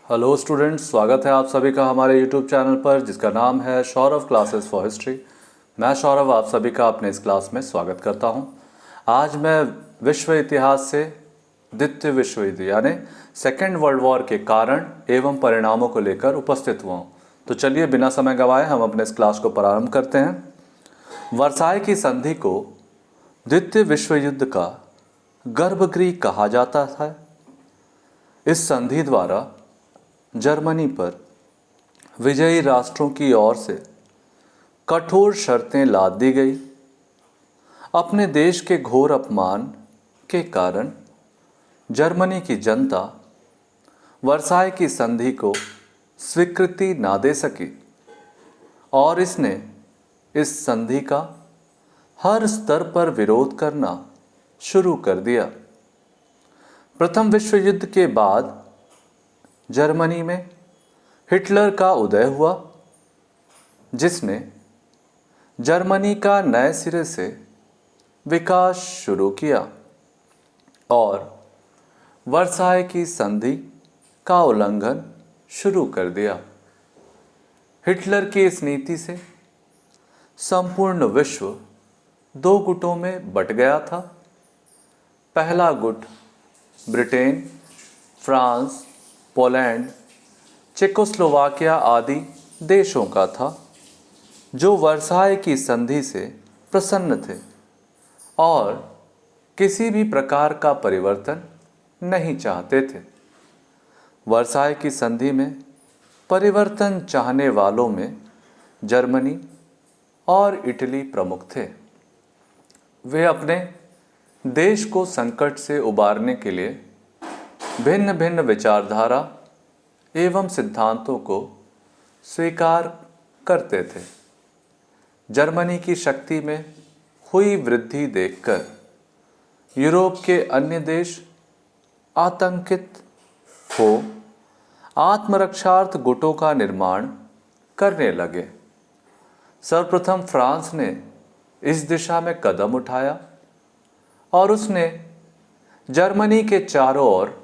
Hello students, स्वागत है आप सभी का हमारे यूट्यूब चैनल पर जिसका नाम है सौरभ क्लासेस फॉर हिस्ट्री। मैं सौरभ आप सभी का अपने इस क्लास में स्वागत करता हूं। आज मैं विश्व इतिहास से द्वितीय विश्व युद्ध यानी सेकेंड वर्ल्ड वॉर के कारण एवं परिणामों को लेकर उपस्थित हुआ हूँ। तो चलिए बिना समय गंवाए हम अपने इस क्लास को प्रारंभ करते हैं। वर्साई की संधि को द्वितीय विश्व युद्ध का गर्भगृह कहा जाता है। इस संधि द्वारा जर्मनी पर विजयी राष्ट्रों की ओर से कठोर शर्तें लाद दी गई। अपने देश के घोर अपमान के कारण जर्मनी की जनता वर्साई की संधि को स्वीकृति ना दे सकी और इसने इस संधि का हर स्तर पर विरोध करना शुरू कर दिया। प्रथम विश्व युद्ध के बाद जर्मनी में हिटलर का उदय हुआ, जिसने जर्मनी का नए सिरे से विकास शुरू किया और वर्साई की संधि का उल्लंघन शुरू कर दिया। हिटलर की इस नीति से संपूर्ण विश्व दो गुटों में बंट गया था। पहला गुट ब्रिटेन, फ्रांस, पोलैंड, चेकोस्लोवाकिया आदि देशों का था, जो वर्साई की संधि से प्रसन्न थे और किसी भी प्रकार का परिवर्तन नहीं चाहते थे। वर्साई की संधि में परिवर्तन चाहने वालों में जर्मनी और इटली प्रमुख थे। वे अपने देश को संकट से उबारने के लिए भिन्न भिन्न विचारधारा एवं सिद्धांतों को स्वीकार करते थे। जर्मनी की शक्ति में हुई वृद्धि देखकर यूरोप के अन्य देश आतंकित हो आत्मरक्षार्थ गुटों का निर्माण करने लगे। सर्वप्रथम फ्रांस ने इस दिशा में कदम उठाया और उसने जर्मनी के चारों ओर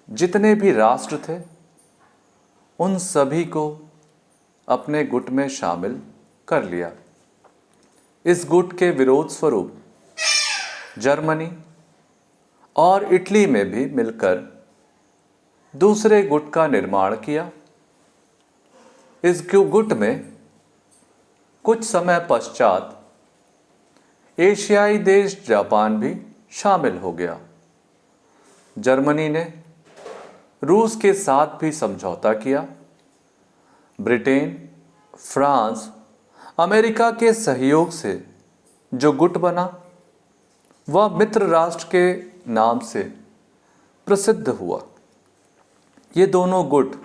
जितने भी राष्ट्र थे उन सभी को अपने गुट में शामिल कर लिया। इस गुट के विरोध स्वरूप जर्मनी और इटली में भी मिलकर दूसरे गुट का निर्माण किया। इस गुट में कुछ समय पश्चात एशियाई देश जापान भी शामिल हो गया। जर्मनी ने रूस के साथ भी समझौता किया। ब्रिटेन, फ्रांस, अमेरिका के सहयोग से जो गुट बना वह मित्र राष्ट्र के नाम से प्रसिद्ध हुआ। ये दोनों गुट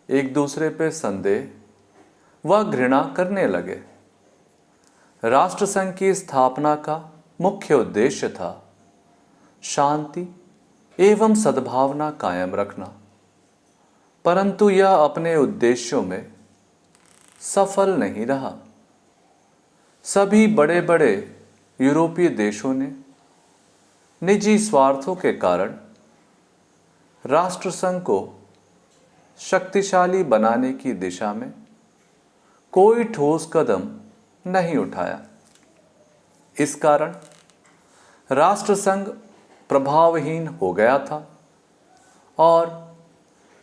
एक दूसरे पे संदेह व घृणा करने लगे। राष्ट्रसंघ की स्थापना का मुख्य उद्देश्य था शांति एवं सद्भावना कायम रखना, परंतु यह अपने उद्देश्यों में सफल नहीं रहा। सभी बड़े बड़े यूरोपीय देशों ने निजी स्वार्थों के कारण राष्ट्रसंघ को शक्तिशाली बनाने की दिशा में कोई ठोस कदम नहीं उठाया। इस कारण राष्ट्रसंघ प्रभावहीन हो गया था और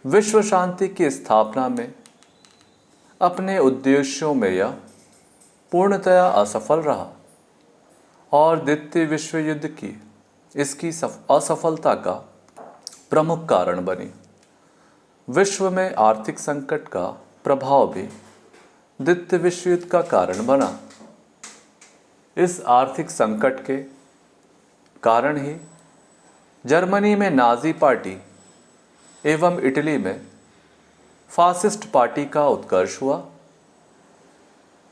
विश्व शांति की स्थापना में अपने उद्देश्यों में यह पूर्णतया असफल रहा और द्वितीय विश्व युद्ध की इसकी असफलता का प्रमुख कारण बनी। विश्व में आर्थिक संकट का प्रभाव भी द्वितीय विश्व युद्ध का कारण बना। इस आर्थिक संकट के कारण ही जर्मनी में नाजी पार्टी एवं इटली में फासिस्ट पार्टी का उत्कर्ष हुआ।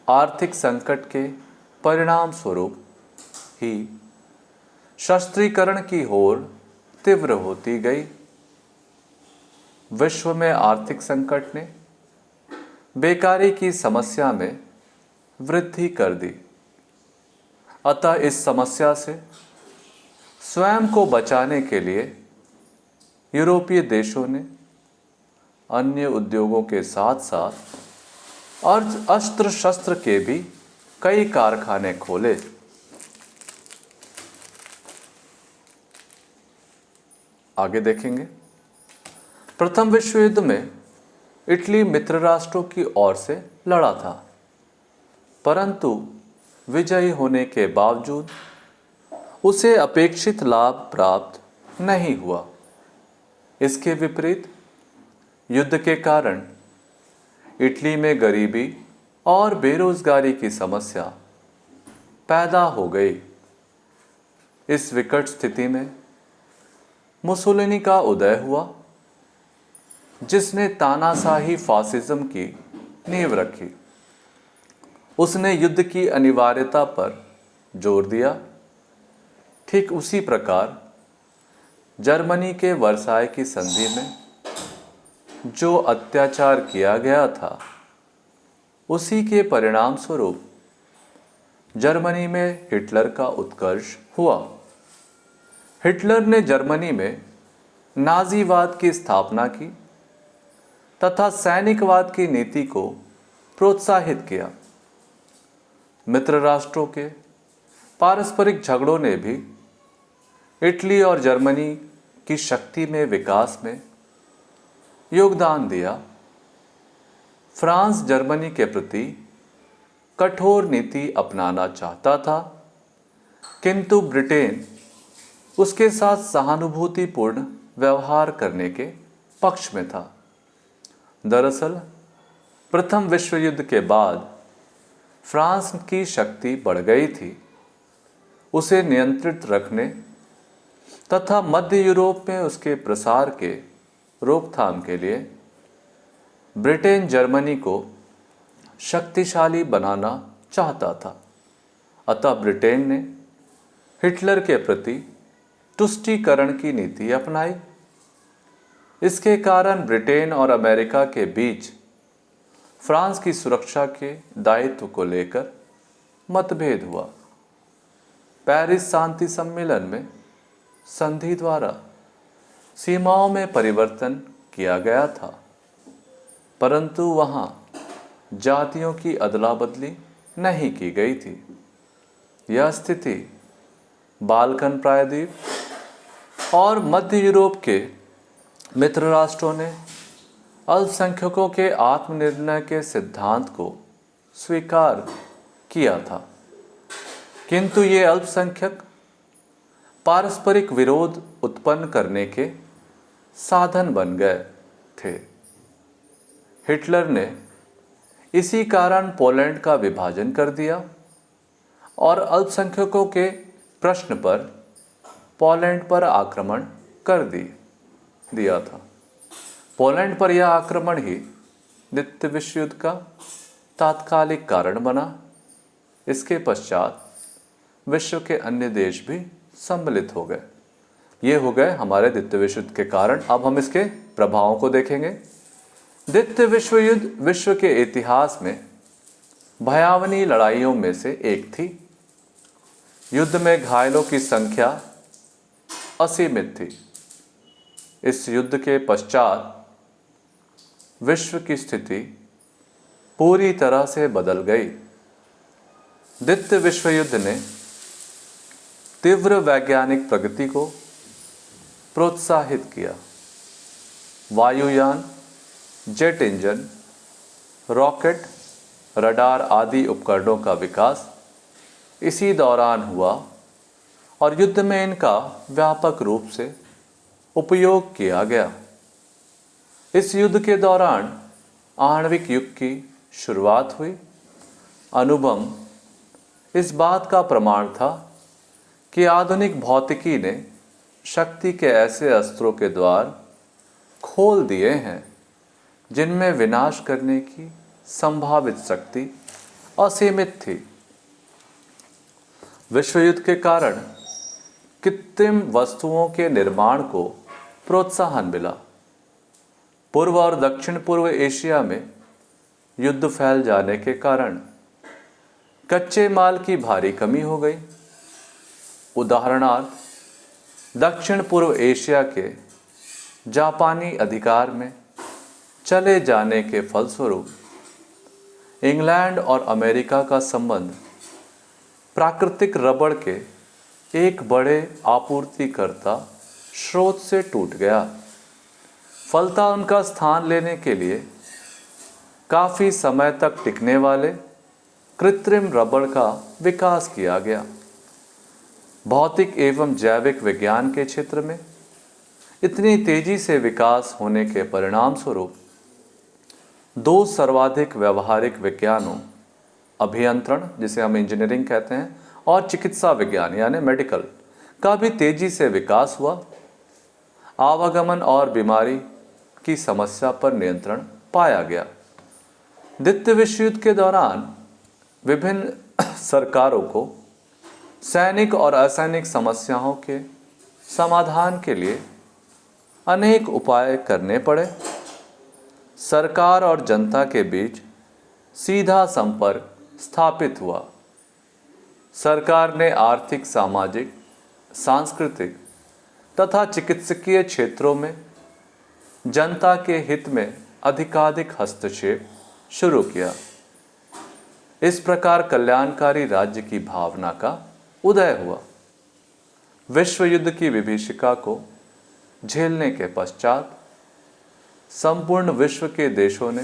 आर्थिक संकट के परिणाम स्वरूप ही शस्त्रीकरण की ओर तीव्र होती गई। विश्व में आर्थिक संकट ने बेकारी की समस्या में वृद्धि कर दी। अतः इस समस्या से स्वयं को बचाने के लिए यूरोपीय देशों ने अन्य उद्योगों के साथ साथ अस्त्र शस्त्र के भी कई कारखाने खोले। आगे देखेंगे। प्रथम विश्व युद्ध में इटली मित्र राष्ट्रों की ओर से लड़ा था, परंतु विजयी होने के बावजूद उसे अपेक्षित लाभ प्राप्त नहीं हुआ। इसके विपरीत युद्ध के कारण इटली में गरीबी और बेरोजगारी की समस्या पैदा हो गई। इस विकट स्थिति में मुसोलिनी का उदय हुआ, जिसने तानाशाही फासिज्म की नींव रखी। उसने युद्ध की अनिवार्यता पर जोर दिया। ठीक उसी प्रकार जर्मनी के वर्साय की संधि में जो अत्याचार किया गया था, उसी के परिणाम स्वरूप जर्मनी में हिटलर का उत्कर्ष हुआ। हिटलर ने जर्मनी में नाजीवाद की स्थापना की तथा सैनिकवाद की नीति को प्रोत्साहित किया। मित्र राष्ट्रों के पारस्परिक झगड़ों ने भी इटली और जर्मनी की शक्ति में विकास में योगदान दिया। फ्रांस जर्मनी के प्रति कठोर नीति अपनाना चाहता था, किंतु ब्रिटेन उसके साथ सहानुभूतिपूर्ण व्यवहार करने के पक्ष में था। दरअसल प्रथम विश्व युद्ध के बाद फ्रांस की शक्ति बढ़ गई थी। उसे नियंत्रित रखने तथा मध्य यूरोप में उसके प्रसार के रोकथाम के लिए ब्रिटेन जर्मनी को शक्तिशाली बनाना चाहता था। अतः ब्रिटेन ने हिटलर के प्रति तुष्टीकरण की नीति अपनाई। इसके कारण ब्रिटेन और अमेरिका के बीच फ्रांस की सुरक्षा के दायित्व को लेकर मतभेद हुआ। पेरिस शांति सम्मेलन में संधि द्वारा सीमाओं में परिवर्तन किया गया था, परंतु वहां जातियों की अदला बदली नहीं की गई थी। यह स्थिति बाल्कन प्रायद्वीप और मध्य यूरोप के मित्र राष्ट्रों ने अल्पसंख्यकों के आत्मनिर्णय के सिद्धांत को स्वीकार किया था, किंतु ये अल्पसंख्यक पारस्परिक विरोध उत्पन्न करने के साधन बन गए थे। हिटलर ने इसी कारण पोलैंड का विभाजन कर दिया और अल्पसंख्यकों के प्रश्न पर पोलैंड पर आक्रमण कर दिया था। पोलैंड पर यह आक्रमण ही द्वितीय विश्व युद्ध का तात्कालिक कारण बना। इसके पश्चात विश्व के अन्य देश भी सम्मिलित हो गए। ये हो गए हमारे द्वितीय विश्व युद्ध के कारण। अब हम इसके प्रभावों को देखेंगे। द्वितीय विश्व युद्ध विश्व के इतिहास में भयावनी लड़ाइयों में से एक थी। युद्ध में घायलों की संख्या असीमित थी। इस युद्ध के पश्चात विश्व की स्थिति पूरी तरह से बदल गई। द्वितीय विश्व युद्ध ने तीव्र वैज्ञानिक प्रगति को प्रोत्साहित किया। वायुयान, जेट इंजन, रॉकेट, रडार आदि उपकरणों का विकास इसी दौरान हुआ और युद्ध में इनका व्यापक रूप से उपयोग किया गया। इस युद्ध के दौरान आणविक युग की शुरुआत हुई। अणुबम इस बात का प्रमाण था कि आधुनिक भौतिकी ने शक्ति के ऐसे अस्त्रों के द्वार खोल दिए हैं जिनमें विनाश करने की संभावित शक्ति असीमित थी। विश्व युद्ध के कारण कृत्रिम वस्तुओं के निर्माण को प्रोत्साहन मिला। पूर्व और दक्षिण पूर्व एशिया में युद्ध फैल जाने के कारण कच्चे माल की भारी कमी हो गई। उदाहरणार्थ दक्षिण पूर्व एशिया के जापानी अधिकार में चले जाने के फलस्वरूप इंग्लैंड और अमेरिका का संबंध प्राकृतिक रबड़ के एक बड़े आपूर्तिकर्ता स्रोत से टूट गया। फलतः उनका स्थान लेने के लिए काफ़ी समय तक टिकने वाले कृत्रिम रबड़ का विकास किया गया। भौतिक एवं जैविक विज्ञान के क्षेत्र में इतनी तेजी से विकास होने के परिणाम स्वरूप दो सर्वाधिक व्यवहारिक विज्ञानों, अभियंत्रण जिसे हम इंजीनियरिंग कहते हैं, और चिकित्सा विज्ञान यानी मेडिकल का भी तेजी से विकास हुआ। आवागमन और बीमारी की समस्या पर नियंत्रण पाया गया। द्वितीय विश्व युद्ध के दौरान विभिन्न सरकारों को सैनिक और असैनिक समस्याओं के समाधान के लिए अनेक उपाय करने पड़े। सरकार और जनता के बीच सीधा संपर्क स्थापित हुआ। सरकार ने आर्थिक, सामाजिक, सांस्कृतिक तथा चिकित्सकीय क्षेत्रों में जनता के हित में अधिकाधिक हस्तक्षेप शुरू किया। इस प्रकार कल्याणकारी राज्य की भावना का उदय हुआ। विश्व युद्ध की विभीषिका को झेलने के पश्चात संपूर्ण विश्व के देशों ने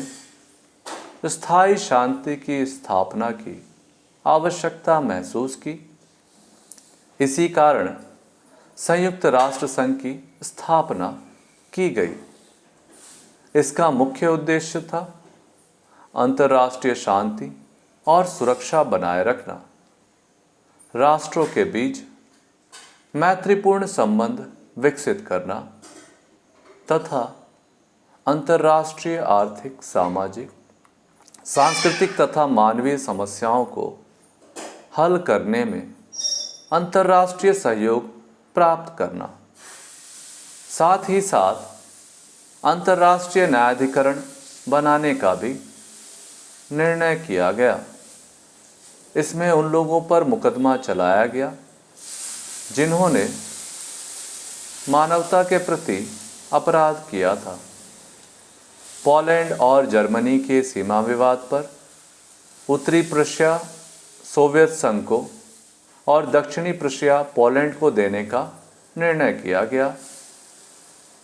स्थायी शांति की स्थापना की आवश्यकता महसूस की। इसी कारण संयुक्त राष्ट्र संघ की स्थापना की गई। इसका मुख्य उद्देश्य था अंतर्राष्ट्रीय शांति और सुरक्षा बनाए रखना, राष्ट्रों के बीच मैत्रीपूर्ण संबंध विकसित करना तथा अंतर्राष्ट्रीय आर्थिक, सामाजिक, सांस्कृतिक तथा मानवीय समस्याओं को हल करने में अंतर्राष्ट्रीय सहयोग प्राप्त करना। साथ ही साथ अंतर्राष्ट्रीय न्यायाधिकरण बनाने का भी निर्णय किया गया। इसमें उन लोगों पर मुकदमा चलाया गया जिन्होंने मानवता के प्रति अपराध किया था। पोलैंड और जर्मनी के सीमा विवाद पर उत्तरी प्रशिया सोवियत संघ को और दक्षिणी प्रशिया पोलैंड को देने का निर्णय किया गया।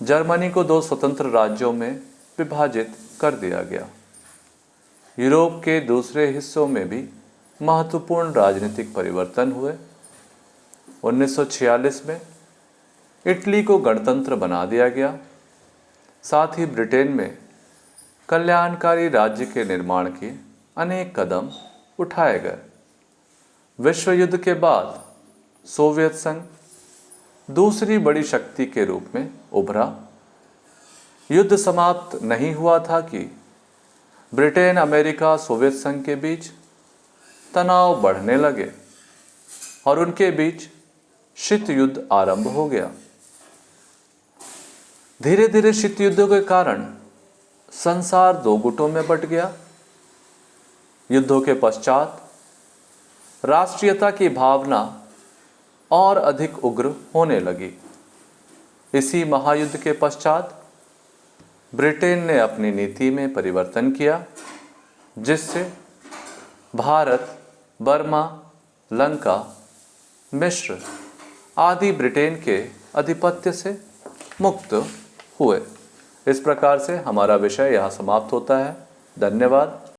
जर्मनी को दो स्वतंत्र राज्यों में विभाजित कर दिया गया। यूरोप के दूसरे हिस्सों में भी महत्वपूर्ण राजनीतिक परिवर्तन हुए। 1946 में इटली को गणतंत्र बना दिया गया। साथ ही ब्रिटेन में कल्याणकारी राज्य के निर्माण के अनेक कदम उठाए गए। विश्व युद्ध के बाद सोवियत संघ दूसरी बड़ी शक्ति के रूप में उभरा। युद्ध समाप्त नहीं हुआ था कि ब्रिटेन, अमेरिका, सोवियत संघ के बीच तनाव बढ़ने लगे और उनके बीच शीत युद्ध आरंभ हो गया। धीरे धीरे शीत युद्धों के कारण संसार दो गुटों में बंट गया। युद्धों के पश्चात राष्ट्रीयता की भावना और अधिक उग्र होने लगी। इसी महायुद्ध के पश्चात ब्रिटेन ने अपनी नीति में परिवर्तन किया, जिससे भारत, बर्मा, लंका, मिस्र आदि ब्रिटेन के आधिपत्य से मुक्त हुए। इस प्रकार से हमारा विषय यहाँ समाप्त होता है। धन्यवाद।